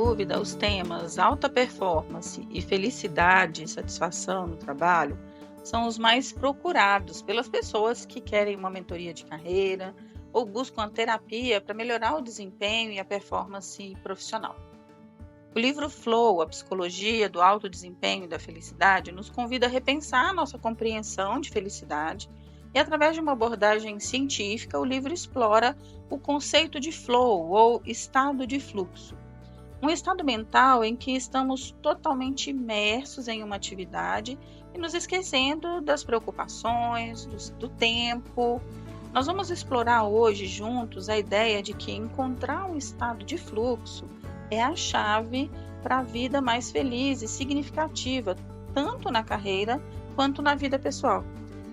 dúvida, os temas alta performance e felicidade e satisfação no trabalho são os mais procurados pelas pessoas que querem uma mentoria de carreira ou buscam a terapia para melhorar o desempenho e a performance profissional. O livro Flow, a psicologia do alto desempenho e da felicidade, nos convida a repensar a nossa compreensão de felicidade e, através de uma abordagem científica, o livro explora o conceito de flow ou estado de fluxo. Um estado mental em que estamos totalmente imersos em uma atividade e nos esquecendo das preocupações, do tempo. Nós vamos explorar hoje juntos a ideia de que encontrar um estado de fluxo é a chave para a vida mais feliz e significativa, tanto na carreira quanto na vida pessoal.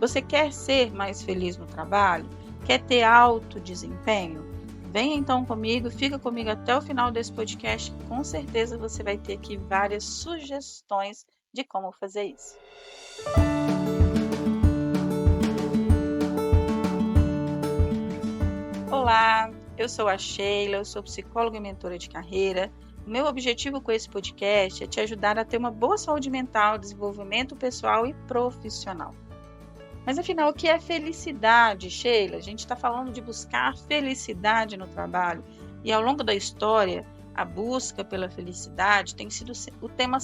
Você quer ser mais feliz no trabalho? Quer ter alto desempenho? Venha então comigo, fica comigo até o final desse podcast, que com certeza você vai ter aqui várias sugestões de como fazer isso. Olá, eu sou a Sheila, eu sou psicóloga e mentora de carreira. O meu objetivo com esse podcast é te ajudar a ter uma boa saúde mental, desenvolvimento pessoal e profissional. Mas afinal, o que é felicidade, Sheila? A gente está falando de buscar felicidade no trabalho. E ao longo da história, a busca pela felicidade tem sido o tema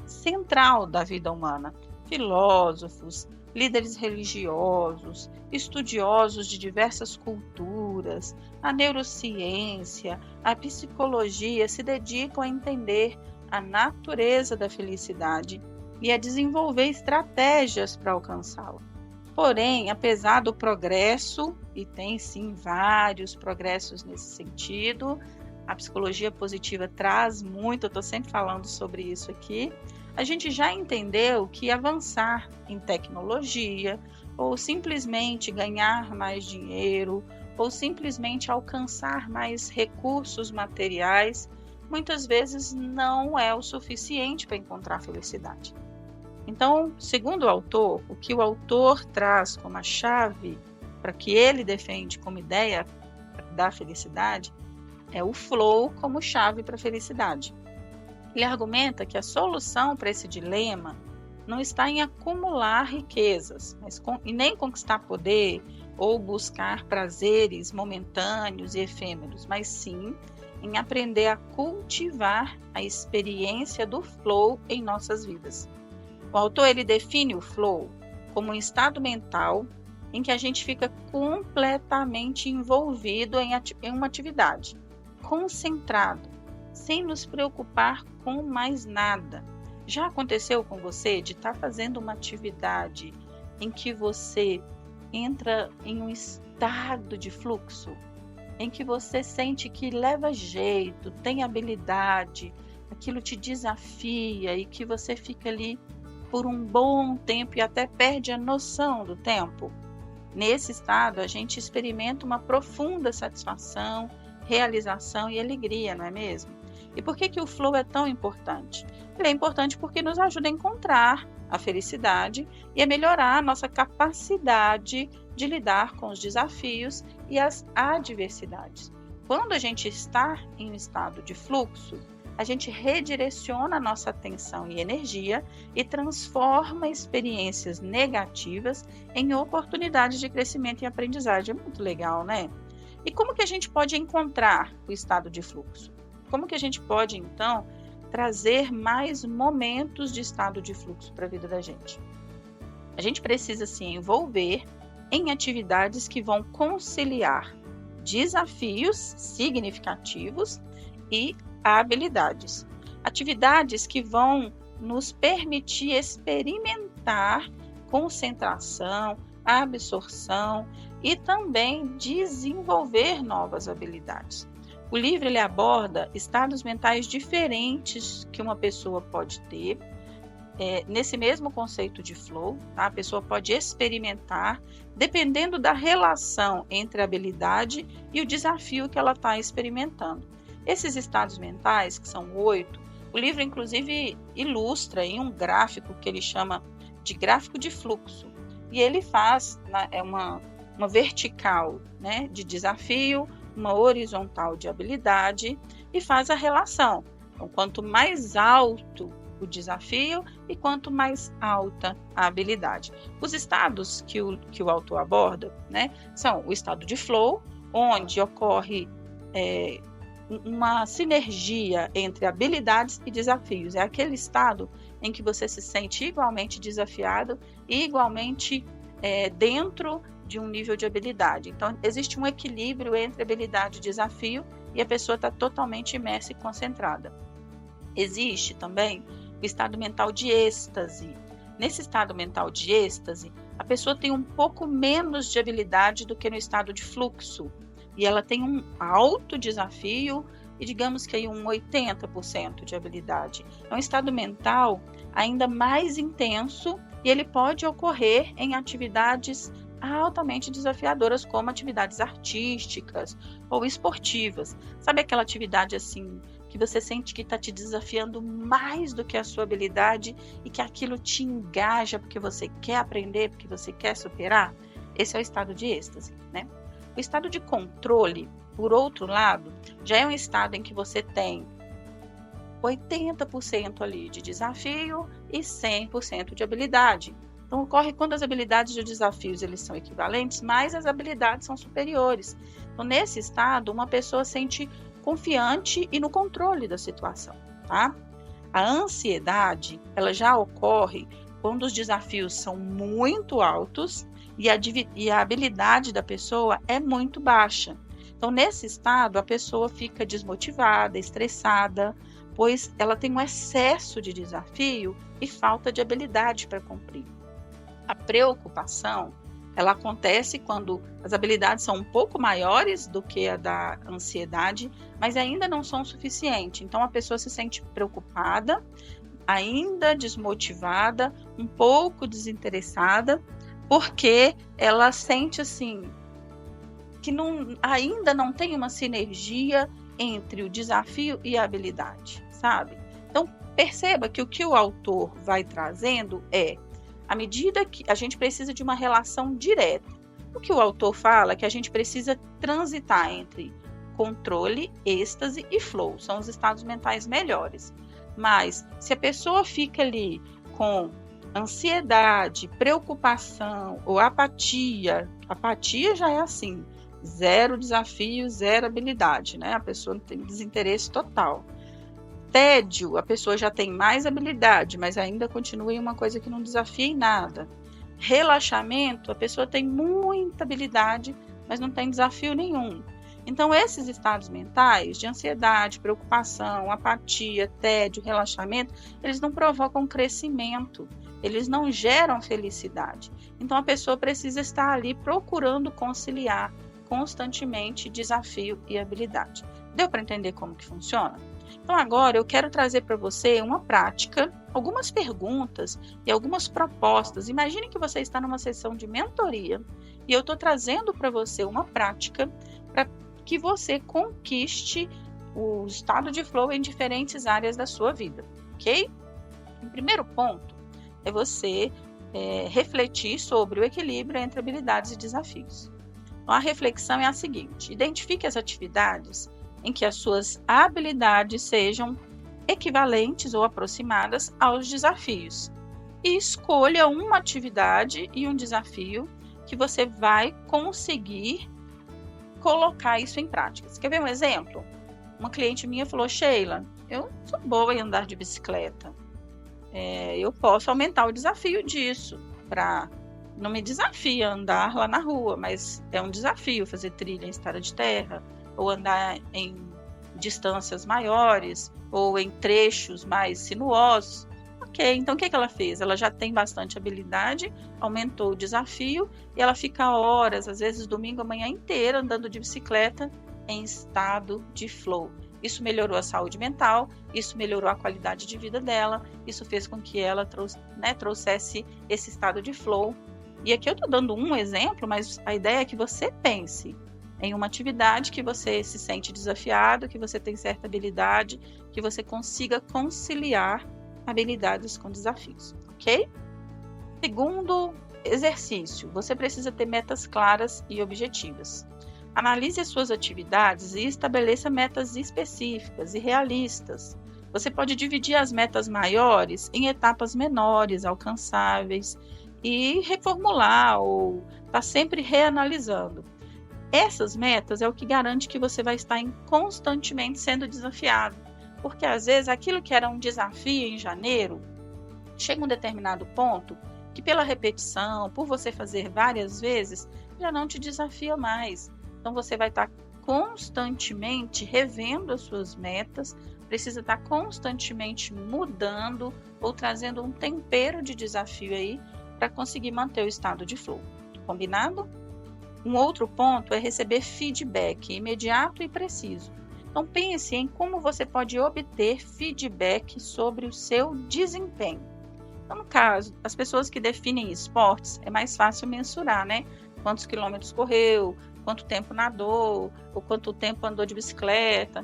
central da vida humana. Filósofos, líderes religiosos, estudiosos de diversas culturas, a neurociência, a psicologia se dedicam a entender a natureza da felicidade e a desenvolver estratégias para alcançá-la. Porém, apesar do progresso, e tem sim vários progressos nesse sentido, a psicologia positiva traz muito, eu estou sempre falando sobre isso aqui, a gente já entendeu que avançar em tecnologia, ou simplesmente ganhar mais dinheiro, ou simplesmente alcançar mais recursos materiais, muitas vezes não é o suficiente para encontrar felicidade. Então, segundo o autor, o que o autor traz como a chave para que ele defende como ideia da felicidade é o flow como chave para a felicidade. Ele argumenta que a solução para esse dilema não está em acumular riquezas, e nem conquistar poder ou buscar prazeres momentâneos e efêmeros, mas sim em aprender a cultivar a experiência do flow em nossas vidas. O autor ele define o flow como um estado mental em que a gente fica completamente envolvido em uma atividade, concentrado, sem nos preocupar com mais nada. Já aconteceu com você de estar fazendo uma atividade em que você entra em um estado de fluxo, em que você sente que leva jeito, tem habilidade, aquilo te desafia e que você fica ali por um bom tempo e até perde a noção do tempo? Nesse estado, a gente experimenta uma profunda satisfação, realização e alegria, não é mesmo? E por que o flow é tão importante? Ele é importante porque nos ajuda a encontrar a felicidade e a melhorar a nossa capacidade de lidar com os desafios e as adversidades. Quando a gente está em um estado de fluxo, a gente redireciona a nossa atenção e energia e transforma experiências negativas em oportunidades de crescimento e aprendizagem. É muito legal, né? E como que a gente pode encontrar o estado de fluxo? Como que a gente pode, então, trazer mais momentos de estado de fluxo para a vida da gente? A gente precisa se envolver em atividades que vão conciliar desafios significativos e habilidades. Atividades que vão nos permitir experimentar concentração, absorção e também desenvolver novas habilidades. O livro ele aborda estados mentais diferentes que uma pessoa pode ter. Nesse mesmo conceito de flow, tá? A pessoa pode experimentar dependendo da relação entre a habilidade e o desafio que ela está experimentando. Esses estados mentais, que são 8, o livro inclusive ilustra em um gráfico que ele chama de gráfico de fluxo. E ele faz uma vertical, né, de desafio, uma horizontal de habilidade e faz a relação. Então, quanto mais alto o desafio e quanto mais alta a habilidade. Os estados que o autor aborda, né, são o estado de flow, onde ocorre uma sinergia entre habilidades e desafios. É aquele estado em que você se sente igualmente desafiado e igualmente dentro de um nível de habilidade. Então, existe um equilíbrio entre habilidade e desafio e a pessoa está totalmente imersa e concentrada. Existe também o estado mental de êxtase. Nesse estado mental de êxtase, a pessoa tem um pouco menos de habilidade do que no estado de fluxo. E ela tem um alto desafio e digamos que aí um 80% de habilidade. É um estado mental ainda mais intenso e ele pode ocorrer em atividades altamente desafiadoras, como atividades artísticas ou esportivas. Sabe aquela atividade assim que você sente que está te desafiando mais do que a sua habilidade e que aquilo te engaja porque você quer aprender, porque você quer superar? Esse é o estado de êxtase, né? O estado de controle, por outro lado, já é um estado em que você tem 80% ali de desafio e 100% de habilidade. Então, ocorre quando as habilidades e os desafios eles são equivalentes, mas as habilidades são superiores. Então, nesse estado, uma pessoa sente confiante e no controle da situação, tá? A ansiedade, ela já ocorre quando os desafios são muito altos e a habilidade da pessoa é muito baixa. Então, nesse estado, a pessoa fica desmotivada, estressada, pois ela tem um excesso de desafio e falta de habilidade para cumprir. A preocupação, ela acontece quando as habilidades são um pouco maiores do que a da ansiedade, mas ainda não são suficientes. Então, a pessoa se sente preocupada, ainda desmotivada, um pouco desinteressada, porque ela sente assim que ainda não tem uma sinergia entre o desafio e a habilidade, sabe? Então, perceba que o que o autor vai trazendo à medida que a gente precisa de uma relação direta. O que o autor fala é que a gente precisa transitar entre controle, êxtase e flow. São os estados mentais melhores. Mas, se a pessoa fica ali com ansiedade, preocupação ou apatia já é assim, 0 desafio, 0 habilidade, né? A pessoa tem desinteresse total. Tédio, a pessoa já tem mais habilidade, mas ainda continua em uma coisa que não desafia em nada. Relaxamento, a pessoa tem muita habilidade, mas não tem desafio nenhum. Então, esses estados mentais de ansiedade, preocupação, apatia, tédio, relaxamento, eles não provocam crescimento, eles não geram felicidade. Então, a pessoa precisa estar ali procurando conciliar constantemente desafio e habilidade. Deu para entender como que funciona? Então, agora eu quero trazer para você uma prática, algumas perguntas e algumas propostas. Imagine que você está numa sessão de mentoria e eu estou trazendo para você uma prática para que você conquiste o estado de flow em diferentes áreas da sua vida, ok? O primeiro ponto é você refletir sobre o equilíbrio entre habilidades e desafios. Então, a reflexão é a seguinte: identifique as atividades em que as suas habilidades sejam equivalentes ou aproximadas aos desafios e escolha uma atividade e um desafio que você vai conseguir colocar isso em prática. Você quer ver um exemplo? Uma cliente minha falou: Sheila, eu sou boa em andar de bicicleta. Eu posso aumentar o desafio disso. Não me desafia andar lá na rua, mas é um desafio fazer trilha em estrada de terra, ou andar em distâncias maiores, ou em trechos mais sinuosos. Ok, então o que ela fez? Ela já tem bastante habilidade, aumentou o desafio e ela fica horas, às vezes domingo a manhã inteira, andando de bicicleta em estado de flow. Isso melhorou a saúde mental, isso melhorou a qualidade de vida dela, isso fez com que ela trouxesse esse estado de flow. E aqui eu estou dando um exemplo, mas a ideia é que você pense em uma atividade que você se sente desafiado, que você tem certa habilidade, que você consiga conciliar habilidades com desafios, ok? Segundo exercício, você precisa ter metas claras e objetivas. Analise as suas atividades e estabeleça metas específicas e realistas. Você pode dividir as metas maiores em etapas menores, alcançáveis, e reformular ou estar sempre reanalisando. Essas metas é o que garante que você vai estar constantemente sendo desafiado, porque às vezes aquilo que era um desafio em janeiro, chega um determinado ponto que pela repetição, por você fazer várias vezes, já não te desafia mais. Então você vai estar constantemente revendo as suas metas, precisa estar constantemente mudando ou trazendo um tempero de desafio aí para conseguir manter o estado de flow. Combinado? Um outro ponto é receber feedback imediato e preciso. Então pense em como você pode obter feedback sobre o seu desempenho. Então, no caso, as pessoas que definem esportes, é mais fácil mensurar, né? Quantos quilômetros correu, quanto tempo nadou, ou quanto tempo andou de bicicleta.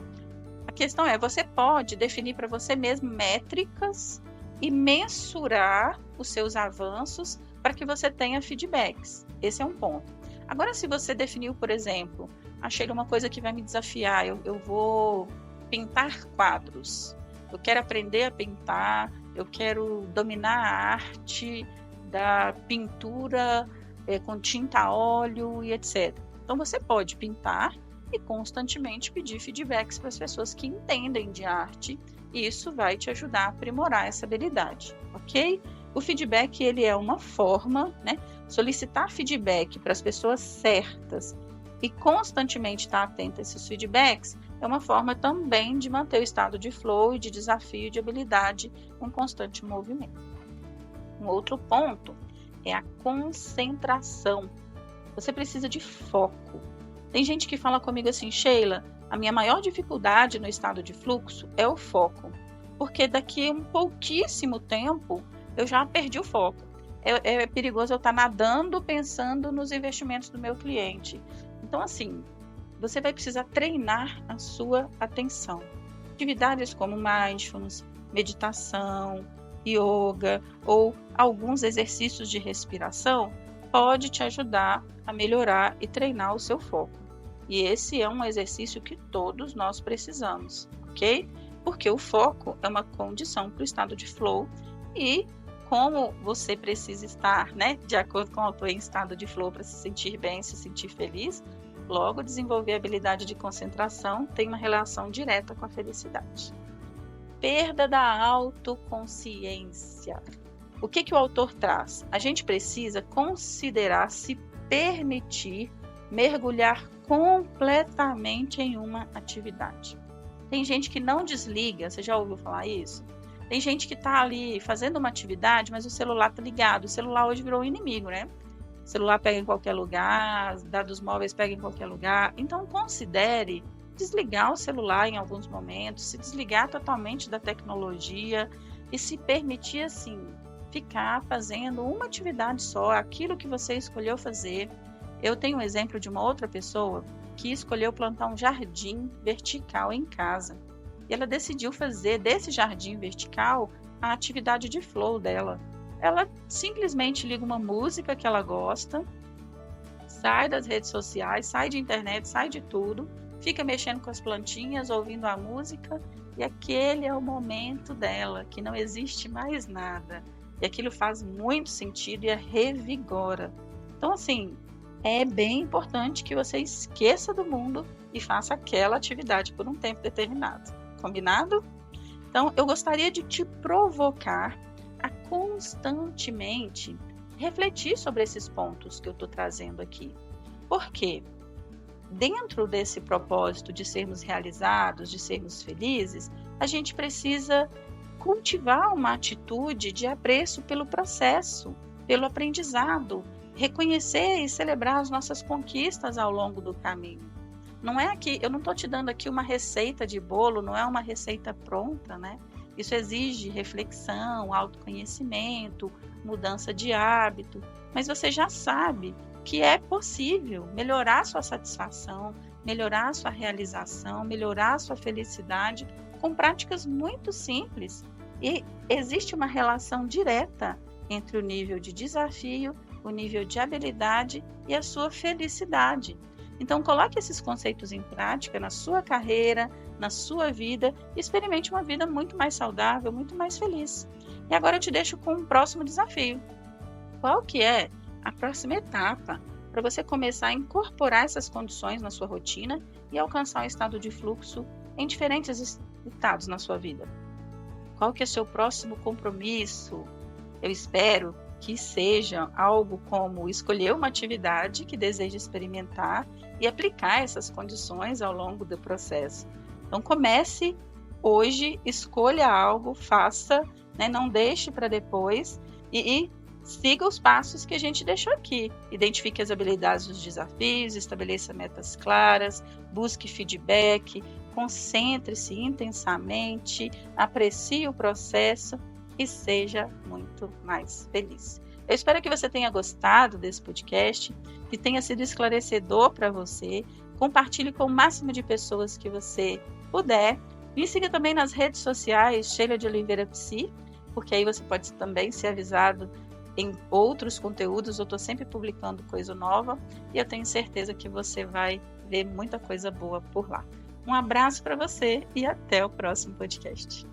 A questão é, você pode definir para você mesmo métricas e mensurar os seus avanços para que você tenha feedbacks. Esse é um ponto. Agora, se você definiu, por exemplo, achei uma coisa que vai me desafiar, eu vou pintar quadros, eu quero aprender a pintar, eu quero dominar a arte da pintura com tinta a óleo e etc. Então, você pode pintar e constantemente pedir feedbacks para as pessoas que entendem de arte, e isso vai te ajudar a aprimorar essa habilidade, ok? O feedback, ele é uma forma, né? Solicitar feedback para as pessoas certas e constantemente estar atento a esses feedbacks é uma forma também de manter o estado de flow e de desafio de habilidade em constante movimento. Um outro ponto é a concentração. Você precisa de foco. Tem gente que fala comigo assim, Sheila, a minha maior dificuldade no estado de fluxo é o foco, porque daqui a um pouquíssimo tempo eu já perdi o foco. É perigoso eu estar nadando pensando nos investimentos do meu cliente. Então, assim, você vai precisar treinar a sua atenção. Atividades como mindfulness, meditação, yoga ou alguns exercícios de respiração pode te ajudar a melhorar e treinar o seu foco. E esse é um exercício que todos nós precisamos, ok? Porque o foco é uma condição para o estado de flow e como você precisa estar, né, de acordo com o em estado de flow para se sentir bem, se sentir feliz, logo desenvolver a habilidade de concentração tem uma relação direta com a felicidade. Perda da autoconsciência. O que o autor traz? A gente precisa considerar se permitir mergulhar completamente em uma atividade. Tem gente que não desliga, você já ouviu falar isso? Tem gente que está ali fazendo uma atividade, mas o celular está ligado. O celular hoje virou um inimigo, né? O celular pega em qualquer lugar, dados móveis pega em qualquer lugar. Então, considere desligar o celular em alguns momentos, se desligar totalmente da tecnologia e se permitir, assim, ficar fazendo uma atividade só, aquilo que você escolheu fazer. Eu tenho um exemplo de uma outra pessoa que escolheu plantar um jardim vertical em casa. E ela decidiu fazer desse jardim vertical a atividade de flow dela. Ela simplesmente liga uma música que ela gosta, sai das redes sociais, sai de internet, sai de tudo, fica mexendo com as plantinhas, ouvindo a música, e aquele é o momento dela, que não existe mais nada. E aquilo faz muito sentido e a revigora. Então, assim, é bem importante que você esqueça do mundo e faça aquela atividade por um tempo determinado. Combinado? Então, eu gostaria de te provocar a constantemente refletir sobre esses pontos que eu estou trazendo aqui. Por quê? Dentro desse propósito de sermos realizados, de sermos felizes, a gente precisa cultivar uma atitude de apreço pelo processo, pelo aprendizado, reconhecer e celebrar as nossas conquistas ao longo do caminho. Não é aqui, eu não estou te dando aqui uma receita de bolo, não é uma receita pronta, né? Isso exige reflexão, autoconhecimento, mudança de hábito, mas você já sabe que é possível melhorar sua satisfação, melhorar sua realização, melhorar sua felicidade com práticas muito simples. E existe uma relação direta entre o nível de desafio, o nível de habilidade e a sua felicidade. Então, coloque esses conceitos em prática na sua carreira, na sua vida e experimente uma vida muito mais saudável, muito mais feliz. E agora eu te deixo com um próximo desafio. Qual que é a próxima etapa para você começar a incorporar essas condições na sua rotina e alcançar um estado de fluxo em diferentes estados na sua vida? Qual que é o seu próximo compromisso? Eu espero que seja algo como escolher uma atividade que deseja experimentar e aplicar essas condições ao longo do processo. Então comece hoje, escolha algo, faça, né? Não deixe para depois e siga os passos que a gente deixou aqui. Identifique as habilidades dos desafios, estabeleça metas claras, busque feedback, concentre-se intensamente, aprecie o processo e seja muito mais feliz. Eu espero que você tenha gostado desse podcast, que tenha sido esclarecedor para você. Compartilhe com o máximo de pessoas que você puder. Me siga também nas redes sociais, Sheila de Oliveira Psi, porque aí você pode também ser avisado em outros conteúdos. Eu estou sempre publicando coisa nova e eu tenho certeza que você vai ver muita coisa boa por lá. Um abraço para você e até o próximo podcast.